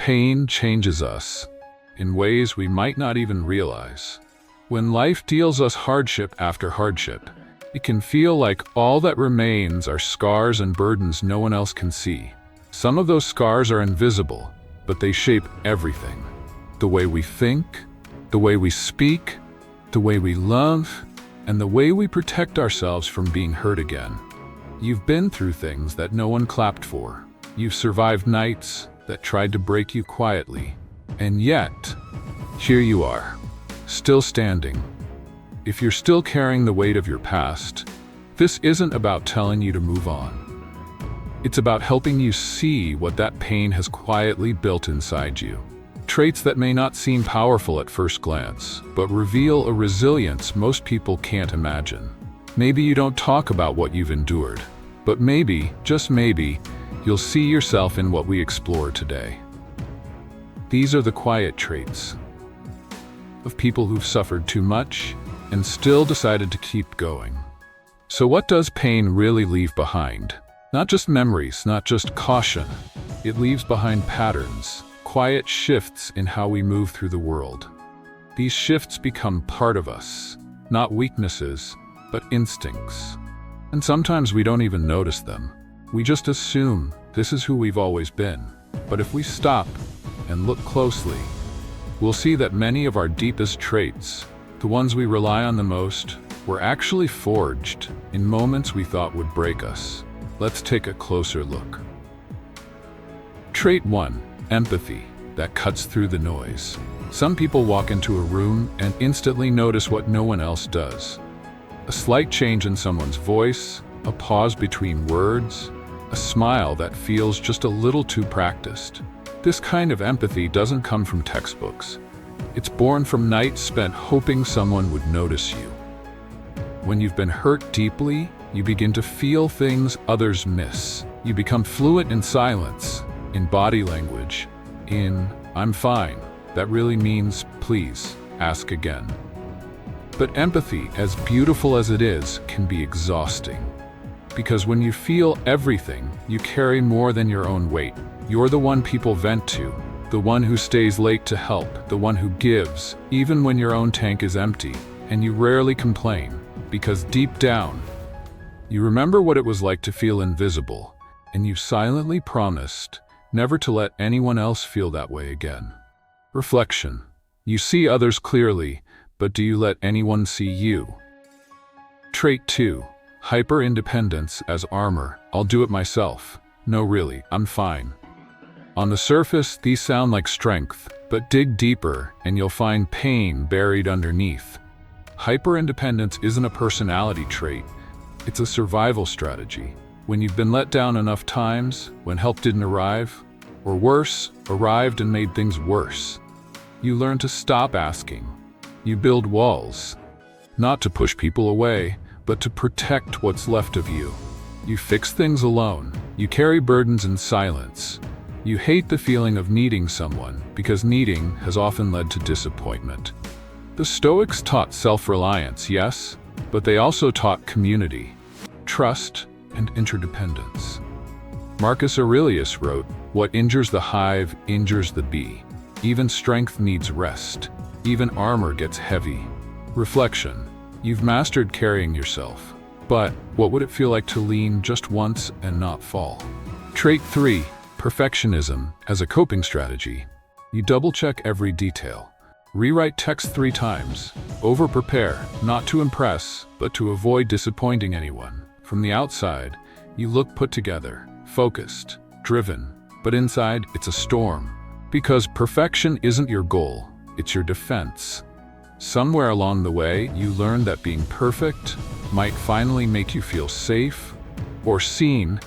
Pain changes us in ways we might not even realize. When life deals us hardship after hardship, it can feel like all that remains are scars and burdens no one else can see. Some of those scars are invisible, but they shape everything. The way we think, the way we speak, the way we love, and the way we protect ourselves from being hurt again. You've been through things that no one clapped for. You've survived nights that tried to break you quietly. And yet, here you are, still standing. If you're still carrying the weight of your past, this isn't about telling you to move on. It's about helping you see what that pain has quietly built inside you. Traits that may not seem powerful at first glance, but reveal a resilience most people can't imagine. Maybe you don't talk about what you've endured, but maybe, just maybe, you'll see yourself in what we explore today. These are the quiet traits of people who've suffered too much and still decided to keep going. So what does pain really leave behind? Not just memories, not just caution. It leaves behind patterns, quiet shifts in how we move through the world. These shifts become part of us, not weaknesses, but instincts. And sometimes we don't even notice them. We just assume this is who we've always been. But if we stop and look closely, we'll see that many of our deepest traits, the ones we rely on the most, were actually forged in moments we thought would break us. Let's take a closer look. Trait 1. Empathy that cuts through the noise. Some people walk into a room and instantly notice what no one else does. A slight change in someone's voice, a pause between words, a smile that feels just a little too practiced. This kind of empathy doesn't come from textbooks. It's born from nights spent hoping someone would notice you. When you've been hurt deeply, you begin to feel things others miss. You become fluent in silence, in body language, in "I'm fine." That really means, please, ask again. But empathy, as beautiful as it is, can be exhausting. Because when you feel everything, you carry more than your own weight. You're the one people vent to, the one who stays late to help, the one who gives, even when your own tank is empty. And you rarely complain, because deep down, you remember what it was like to feel invisible, and you silently promised never to let anyone else feel that way again. Reflection. You see others clearly, but do you let anyone see you? Trait 2. Hyper-independence as armor. I'll do it myself. No, really, I'm fine. On the surface, these sound like strength, but dig deeper and you'll find pain buried underneath. Hyper-independence isn't a personality trait. It's a survival strategy. When you've been let down enough times, when help didn't arrive, or worse, arrived and made things worse, you learn to stop asking. You build walls, not to push people away, but to protect what's left of you. You fix things alone. You carry burdens in silence. You hate the feeling of needing someone, because needing has often led to disappointment. The Stoics taught self-reliance, yes, but they also taught community, trust, and interdependence. Marcus Aurelius wrote, "What injures the hive injures the bee. Even strength needs rest. Even armor gets heavy." Reflection. You've mastered carrying yourself. But what would it feel like to lean just once and not fall? Trait 3. Perfectionism as a coping strategy. You double-check every detail. Rewrite text 3 times. Over-prepare, not to impress, but to avoid disappointing anyone. From the outside, you look put together, focused, driven, but inside, it's a storm. Because perfection isn't your goal, it's your defense. Somewhere along the way, you learn that being perfect might finally make you feel safe, or seen,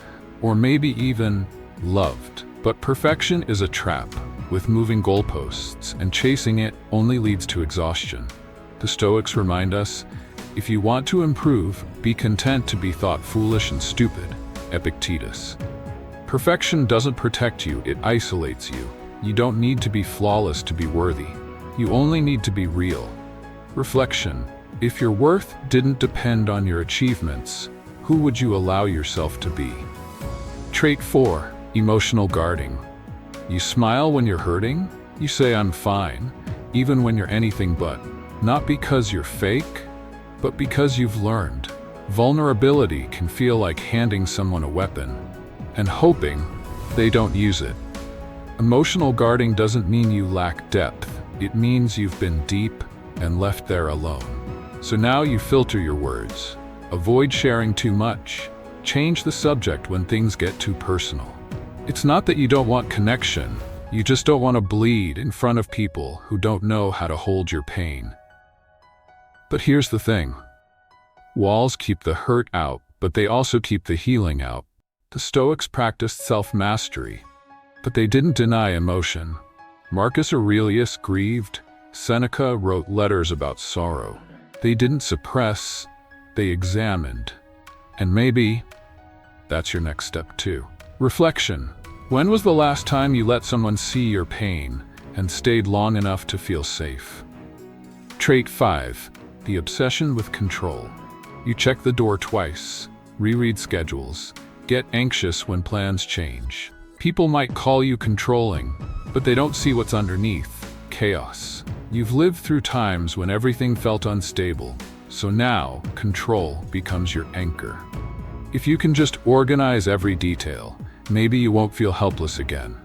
or maybe even loved. But perfection is a trap, with moving goalposts, and chasing it only leads to exhaustion. The Stoics remind us, if you want to improve, be content to be thought foolish and stupid. Epictetus. Perfection doesn't protect you, it isolates you. You don't need to be flawless to be worthy. You only need to be real. Reflection. If your worth didn't depend on your achievements, who would you allow yourself to be? Trait 4. Emotional guarding. You smile when you're hurting. You say, "I'm fine," even when you're anything but. Not because you're fake, but because you've learned. Vulnerability can feel like handing someone a weapon and hoping they don't use it. Emotional guarding doesn't mean you lack depth. It means you've been deep and left there alone. So now you filter your words. Avoid sharing too much. Change the subject when things get too personal. It's not that you don't want connection. You just don't want to bleed in front of people who don't know how to hold your pain. But here's the thing. Walls keep the hurt out, but they also keep the healing out. The Stoics practiced self-mastery, but they didn't deny emotion. Marcus Aurelius grieved. Seneca wrote letters about sorrow. They didn't suppress, they examined. And maybe that's your next step too. Reflection. When was the last time you let someone see your pain and stayed long enough to feel safe? Trait 5. The obsession with control. You check the door twice, reread schedules, get anxious when plans change. People might call you controlling, but they don't see what's underneath. Chaos. You've lived through times when everything felt unstable, so now control becomes your anchor. If you can just organize every detail, maybe you won't feel helpless again.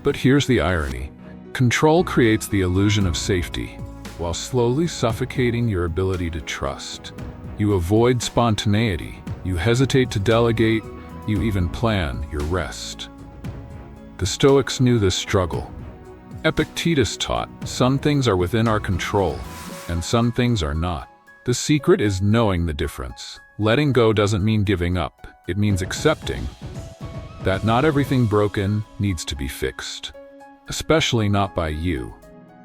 But here's the irony. Control creates the illusion of safety, while slowly suffocating your ability to trust. You avoid spontaneity, you hesitate to delegate, you even plan your rest. The Stoics knew this struggle. Epictetus taught, some things are within our control, and some things are not. The secret is knowing the difference. Letting go doesn't mean giving up, it means accepting that not everything broken needs to be fixed, especially not by you.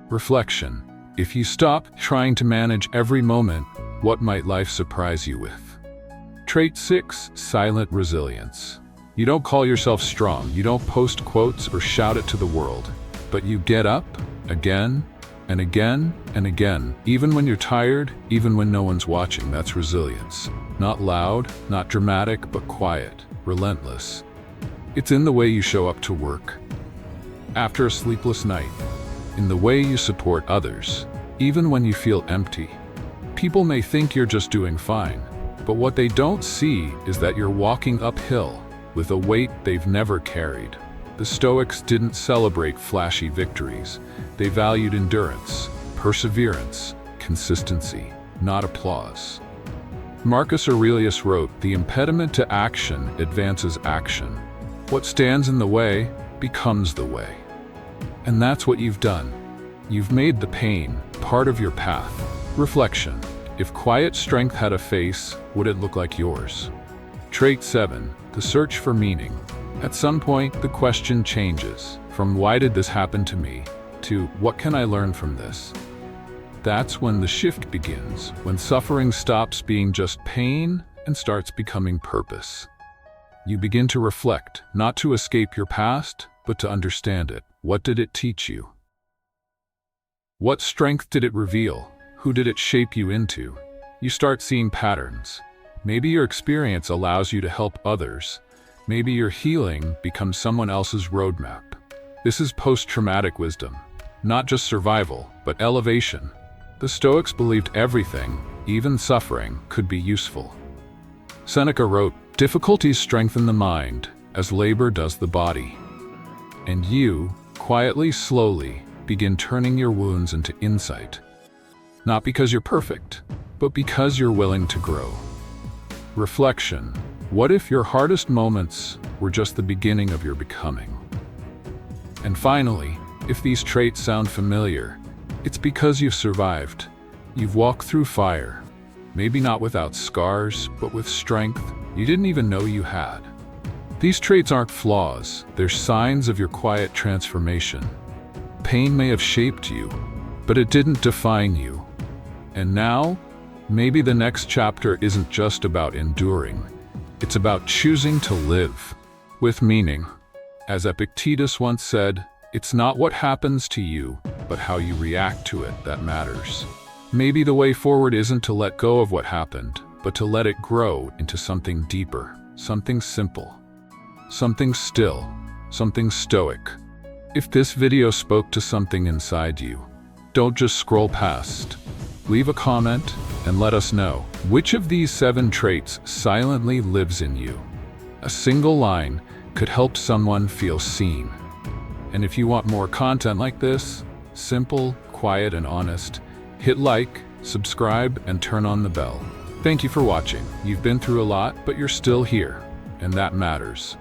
Reflection. If you stop trying to manage every moment, what might life surprise you with? Trait 6. Silent resilience. You don't call yourself strong, you don't post quotes or shout it to the world, but you get up again and again and again, even when you're tired, even when no one's watching. That's resilience. Not loud, not dramatic, but quiet, relentless. It's in the way you show up to work after a sleepless night, in the way you support others, even when you feel empty. People may think you're just doing fine, but what they don't see is that you're walking uphill with a weight they've never carried. The Stoics didn't celebrate flashy victories. They valued endurance, perseverance, consistency, not applause. Marcus Aurelius wrote, "The impediment to action advances action. What stands in the way becomes the way." And that's what you've done. You've made the pain part of your path. Reflection. If quiet strength had a face, would it look like yours? Trait 7. The search for meaning. At some point, the question changes from "why did this happen to me?" to "what can I learn from this?" That's when the shift begins, when suffering stops being just pain and starts becoming purpose. You begin to reflect, not to escape your past, but to understand it. What did it teach you? What strength did it reveal? Who did it shape you into? You start seeing patterns. Maybe your experience allows you to help others. Maybe your healing becomes someone else's roadmap. This is post-traumatic wisdom. Not just survival, but elevation. The Stoics believed everything, even suffering, could be useful. Seneca wrote, "Difficulties strengthen the mind, as labor does the body." And you, quietly, slowly, begin turning your wounds into insight. Not because you're perfect, but because you're willing to grow. Reflection. What if your hardest moments were just the beginning of your becoming? And finally, if these traits sound familiar, it's because you've survived. You've walked through fire. Maybe not without scars, but with strength you didn't even know you had. These traits aren't flaws, they're signs of your quiet transformation. Pain may have shaped you, but it didn't define you. And now, maybe the next chapter isn't just about enduring. It's about choosing to live with meaning. As Epictetus once said, it's not what happens to you, but how you react to it that matters. Maybe the way forward isn't to let go of what happened, but to let it grow into something deeper, something simple, something still, something stoic. If this video spoke to something inside you, don't just scroll past. Leave a comment and let us know which of these 7 traits silently lives in you. A single line could help someone feel seen. And if you want more content like this, simple, quiet, and honest, hit like, subscribe, and turn on the bell. Thank you for watching. You've been through a lot, but you're still here, and that matters.